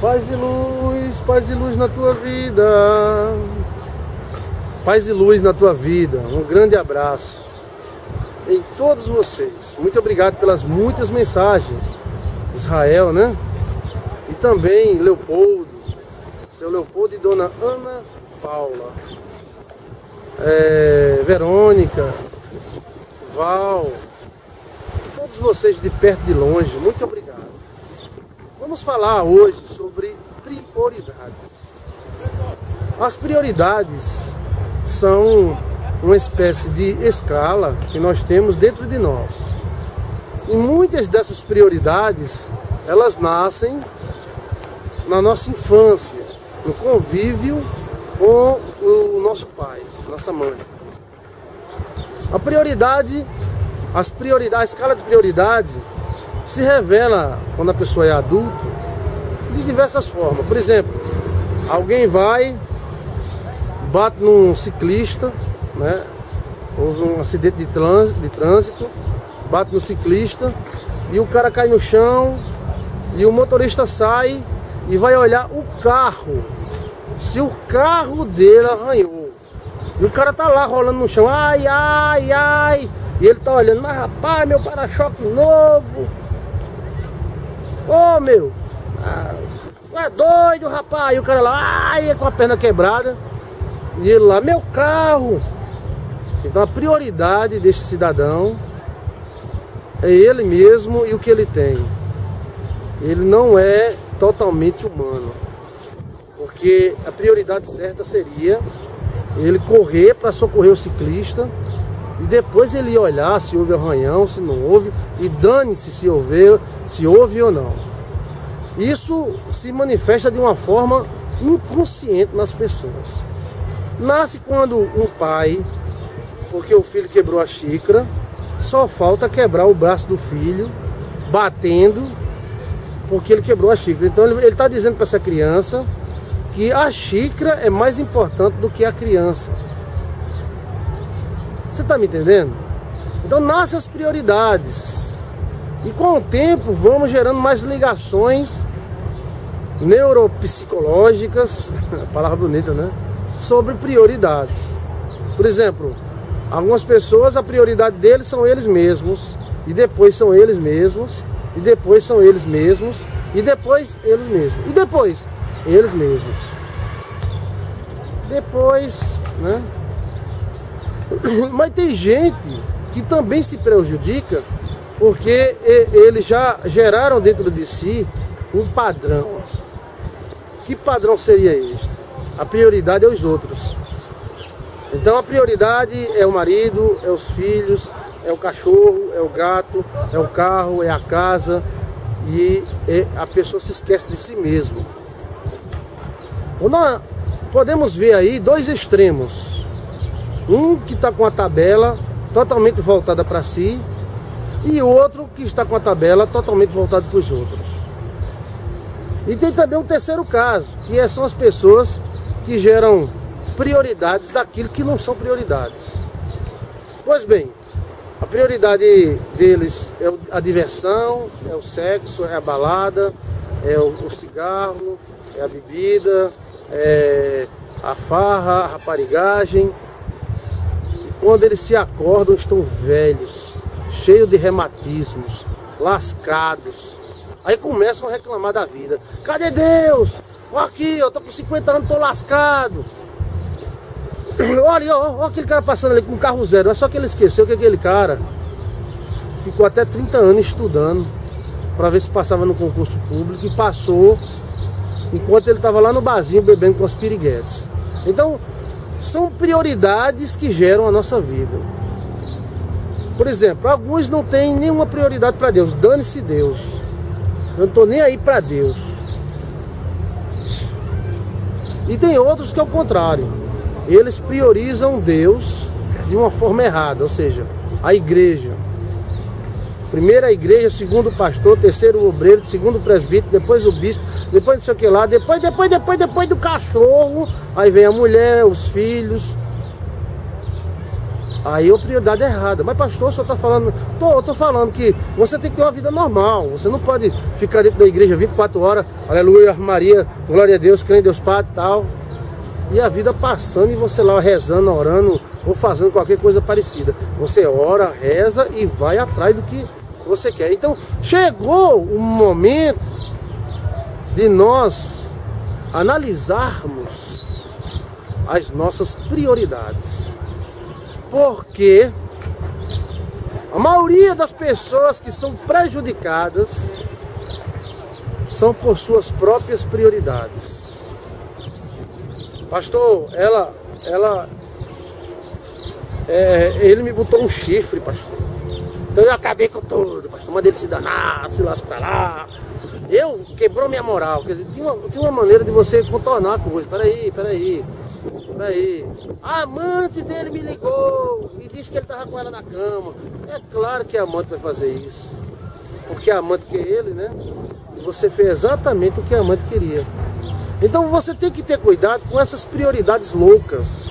paz e luz na tua vida. Paz e luz na tua vida. Um grande abraço em todos vocês. Muito obrigado pelas muitas mensagens. Israel, né? E também Leopoldo, seu Leopoldo e dona Ana Paula, Verônica, Val, todos vocês de perto e de longe, muito obrigado. Vamos falar hoje sobre prioridades. As prioridades são uma espécie de escala que nós temos dentro de nós. E muitas dessas prioridades, elas nascem na nossa infância, no convívio com o nosso pai, nossa mãe. A escala de prioridade se revela quando a pessoa é adulto de diversas formas. Por exemplo, alguém vai, bate num ciclista, né? Houve um acidente de trânsito, bate no ciclista e o cara cai no chão e o motorista sai e vai olhar o carro, se o carro dele arranhou. E o cara tá lá rolando no chão, ai, ai, ai. E ele tá olhando, mas rapaz, meu para-choque novo. Ô meu, é doido, rapaz. E o cara lá, ai, com a perna quebrada. E ele lá, meu carro. Então a prioridade deste cidadão é ele mesmo e o que ele tem. Ele não é totalmente humano. Porque a prioridade certa seria ele correr para socorrer o ciclista e depois ele ia olhar se houve arranhão, se não houve, e dane-se se houve ou não. Isso se manifesta de uma forma inconsciente nas pessoas. Nasce quando um pai, porque o filho quebrou a xícara, só falta quebrar o braço do filho, batendo, porque ele quebrou a xícara. Então ele está dizendo para essa criança que a xícara é mais importante do que a criança. Você está me entendendo? Então nascem as prioridades. E com o tempo vamos gerando mais ligações neuropsicológicas, palavra bonita, né? Sobre prioridades. Por exemplo, algumas pessoas, a prioridade deles são eles mesmos, e depois são eles mesmos, e depois são eles mesmos, e depois eles mesmos, e depois eles mesmos. Depois, né? Mas tem gente que também se prejudica porque eles já geraram dentro de si um padrão. Que padrão seria este? A prioridade é os outros. Então a prioridade é o marido, é os filhos, é o cachorro, é o gato, é o carro, é a casa, e a pessoa se esquece de si mesmo. Nós podemos ver aí dois extremos. Um que está com a tabela totalmente voltada para si e outro que está com a tabela totalmente voltada para os outros. E tem também um terceiro caso, que são as pessoas que geram prioridades daquilo que não são prioridades. Pois bem, a prioridade deles é a diversão, é o sexo, é a balada, é o cigarro, é a bebida, é a farra, a raparigagem. E quando eles se acordam, estão velhos, cheios de reumatismos, lascados. Aí começam a reclamar da vida. Cadê Deus? Aqui, eu tô com 50 anos, tô lascado. Olha aquele cara passando ali com um carro zero. É só que ele esqueceu que aquele cara ficou até 30 anos estudando para ver se passava no concurso público, e passou enquanto ele estava lá no barzinho bebendo com as piriguetes. Então, são prioridades que geram a nossa vida. Por exemplo, alguns não têm nenhuma prioridade para Deus. Dane-se Deus. Eu não estou nem aí para Deus. E tem outros que é o contrário. Eles priorizam Deus de uma forma errada, ou seja, a igreja. Primeiro a igreja, segundo o pastor, terceiro o obreiro, segundo o presbítero, depois o bispo, depois não sei o que lá, depois do cachorro, aí vem a mulher, os filhos. aí é a prioridade errada. Mas pastor, o senhor está falando... Eu tô falando que você tem que ter uma vida normal. Você não pode ficar dentro da igreja 24 horas, aleluia, Maria, glória a Deus, crê em Deus Pai e tal. E a vida passando e você lá rezando, orando ou fazendo qualquer coisa parecida. Você ora, reza e vai atrás do que você quer. Então chegou o momento de nós analisarmos as nossas prioridades. Porque a maioria das pessoas que são prejudicadas são por suas próprias prioridades. Pastor, ele me botou um chifre, pastor. Então eu acabei com tudo, pastor. Mandei ele se danar, se lascar pra lá. Quebrou minha moral. Quer dizer, tinha uma maneira de você contornar a coisa. Peraí. A amante dele me ligou e disse que ele estava com ela na cama. É claro que a amante vai fazer isso. Porque a amante quer ele, né? E você fez exatamente o que a amante queria. Então você tem que ter cuidado com essas prioridades loucas.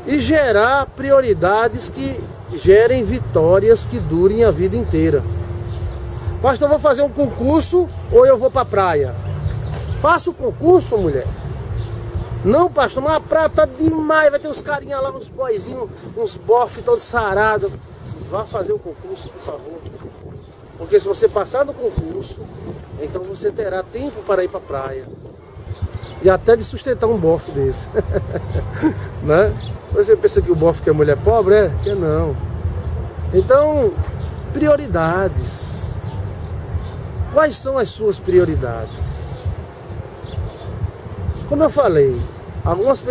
E gerar prioridades que gerem vitórias que durem a vida inteira. Pastor, eu vou fazer um concurso ou eu vou para a praia? Faça o concurso, mulher. Não, pastor, mas a praia tá demais. Vai ter uns carinhas lá, uns boizinhos, uns bofes todos sarados. Vá fazer o concurso, por favor. Porque se você passar no concurso, então você terá tempo para ir para a praia. E até de sustentar um bofe desse. Né? Você pensa que o bofe que é mulher pobre? Que não. Então, prioridades. Quais são as suas prioridades? Como eu falei, algumas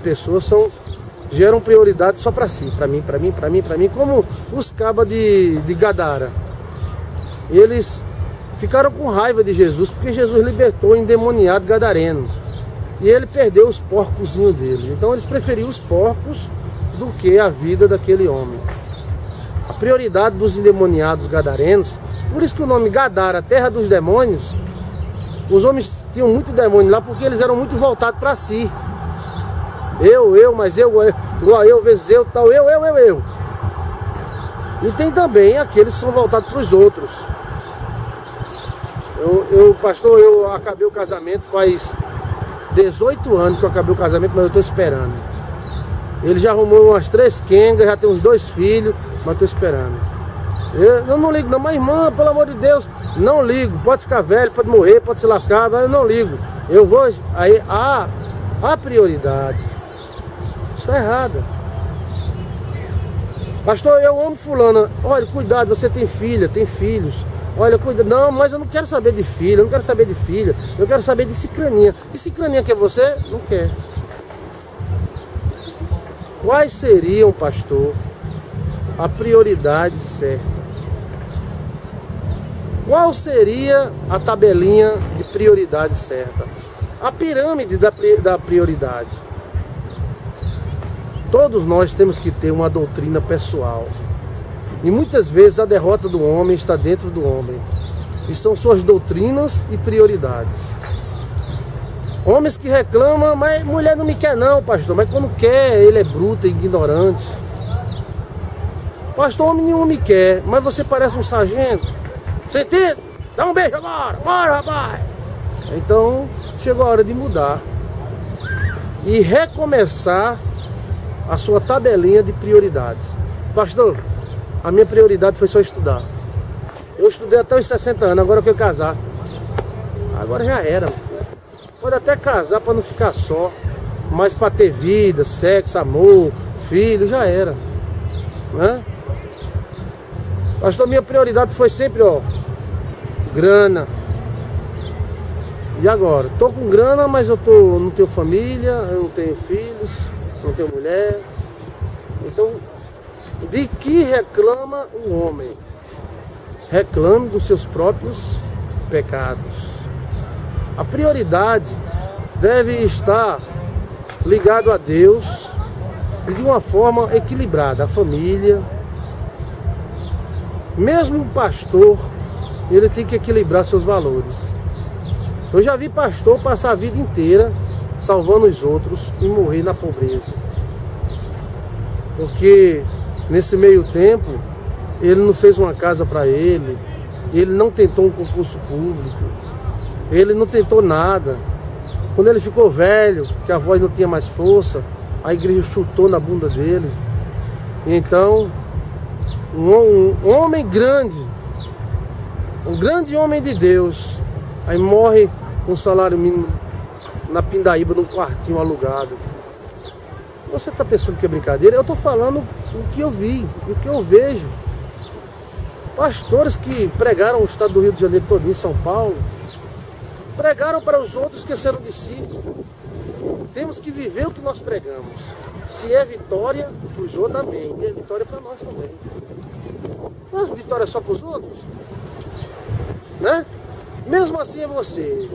pessoas geram prioridade só para si, para mim, como os cabas de Gadara. Eles ficaram com raiva de Jesus, porque Jesus libertou o endemoniado gadareno. E ele perdeu os porcozinhos dele. Então eles preferiam os porcos do que a vida daquele homem. A prioridade dos endemoniados gadarenos, por isso que o nome Gadara, terra dos demônios, os homens tinham muito demônio lá porque eles eram muito voltados para si. Eu vezes eu, tal, eu. E tem também aqueles que são voltados para os outros. Pastor, eu acabei o casamento faz 18 anos que eu acabei o casamento, mas eu estou esperando. Ele já arrumou umas 3 quengas, já tem uns 2 filhos, mas estou esperando. Eu não ligo não, mas irmã, pelo amor de Deus, não ligo. Pode ficar velho, pode morrer, pode se lascar, mas eu não ligo. Eu vou... Aí a prioridade está errada. Pastor, eu amo fulana. Olha, cuidado, você tem filha, tem filhos. Olha, cuida. Não, mas eu não quero saber de filha, eu não quero saber de filha. Eu quero saber de cicraninha. E cicraninha quer você? Não quer. Quais seriam, pastor, a prioridade certa? Qual seria a tabelinha de prioridade certa? A pirâmide da prioridade. Todos nós temos que ter uma doutrina pessoal. E muitas vezes a derrota do homem está dentro do homem. E são suas doutrinas e prioridades. Homens que reclamam, mas mulher não me quer não, pastor. Mas quando quer, ele é bruto e ignorante. Pastor, homem nenhum me quer, mas você parece um sargento. Sentido? Dá um beijo agora. Bora, rapaz. Então, chegou a hora de mudar. E recomeçar a sua tabelinha de prioridades. Pastor, a minha prioridade foi só estudar. Eu estudei até os 60 anos, agora eu quero casar. Agora já era. Pode até casar para não ficar só, mas para ter vida, sexo, amor, filho, já era. Né? Pastor, minha prioridade foi sempre, grana. E agora? Tô com grana, mas eu não tenho família, eu não tenho filhos, não tenho mulher. Então, de que reclama o homem? Reclame dos seus próprios pecados. A prioridade deve estar ligado a Deus e de uma forma equilibrada, a família. Mesmo o pastor, ele tem que equilibrar seus valores. Eu já vi pastor passar a vida inteira salvando os outros e morrer na pobreza. Porque nesse meio tempo, ele não fez uma casa para ele não tentou um concurso público, ele não tentou nada. Quando ele ficou velho, que a voz não tinha mais força, a igreja chutou na bunda dele. Então, um homem grande, um grande homem de Deus, aí morre com um salário mínimo na pindaíba, num quartinho alugado. Você está pensando que é brincadeira? Eu estou falando o que eu vi, o que eu vejo. Pastores que pregaram o estado do Rio de Janeiro todo em São Paulo, pregaram para os outros, esqueceram de si. Temos que viver o que nós pregamos. Se é vitória para os outros, amém. E é vitória para nós também. Não é vitória só para os outros? Né? Mesmo assim é você.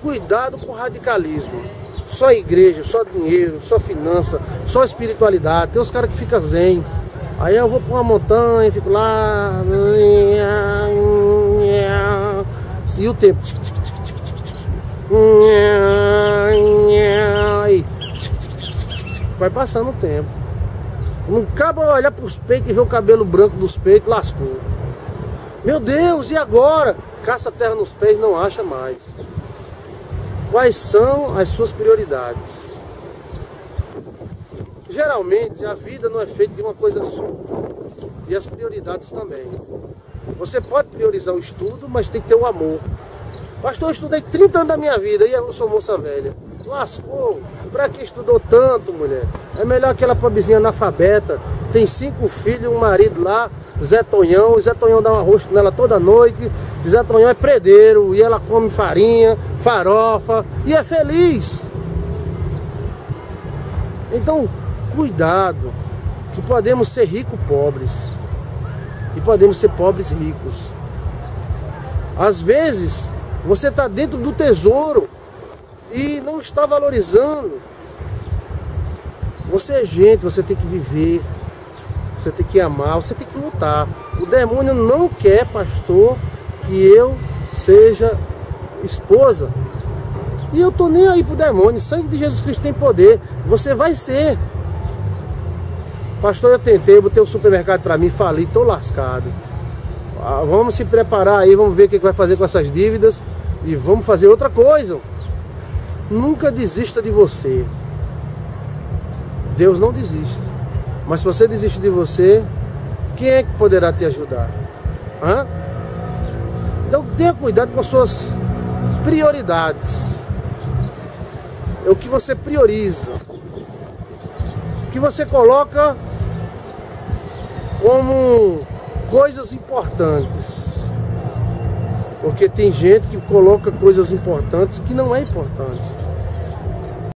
Cuidado com o radicalismo. Só igreja, só dinheiro, só finança, só espiritualidade. Tem uns caras que ficam zen. Aí eu vou para uma montanha, fico lá. E o tempo. Vai passando o tempo. Não acaba olhar para os peitos e ver o cabelo branco dos peitos, lascou. Meu Deus, e agora? Caça terra nos pés, não acha mais. Quais são as suas prioridades? Geralmente a vida não é feita de uma coisa só. E as prioridades também. Você pode priorizar o estudo, mas tem que ter o amor. Pastor, eu estudei 30 anos da minha vida e eu sou moça velha. Lascou. Pra que estudou tanto, mulher? É melhor aquela pobrezinha analfabeta. Tem 5 filhos, um marido lá, Zé Tonhão. Zé Tonhão dá um arroz nela toda noite. Zé Tonhão é predeiro e ela come farinha, farofa e é feliz. Então, cuidado, que podemos ser ricos pobres e podemos ser pobres ricos. Às vezes, você está dentro do tesouro e não está valorizando. Você é gente, você tem que viver, você tem que amar, você tem que lutar. O demônio não quer, pastor, que eu seja esposa. E eu tô nem aí pro demônio. O sangue de Jesus Cristo tem poder. Você vai ser. Pastor, eu tentei, botei o supermercado para mim, fali, tô lascado. Vamos se preparar aí, vamos ver o que vai fazer com essas dívidas e vamos fazer outra coisa. Nunca desista de você. Deus não desiste. Mas se você desiste de você, quem é que poderá te ajudar? Hã? Então tenha cuidado com as suas prioridades. É o que você prioriza. O que você coloca como coisas importantes. Porque tem gente que coloca coisas importantes que não é importante.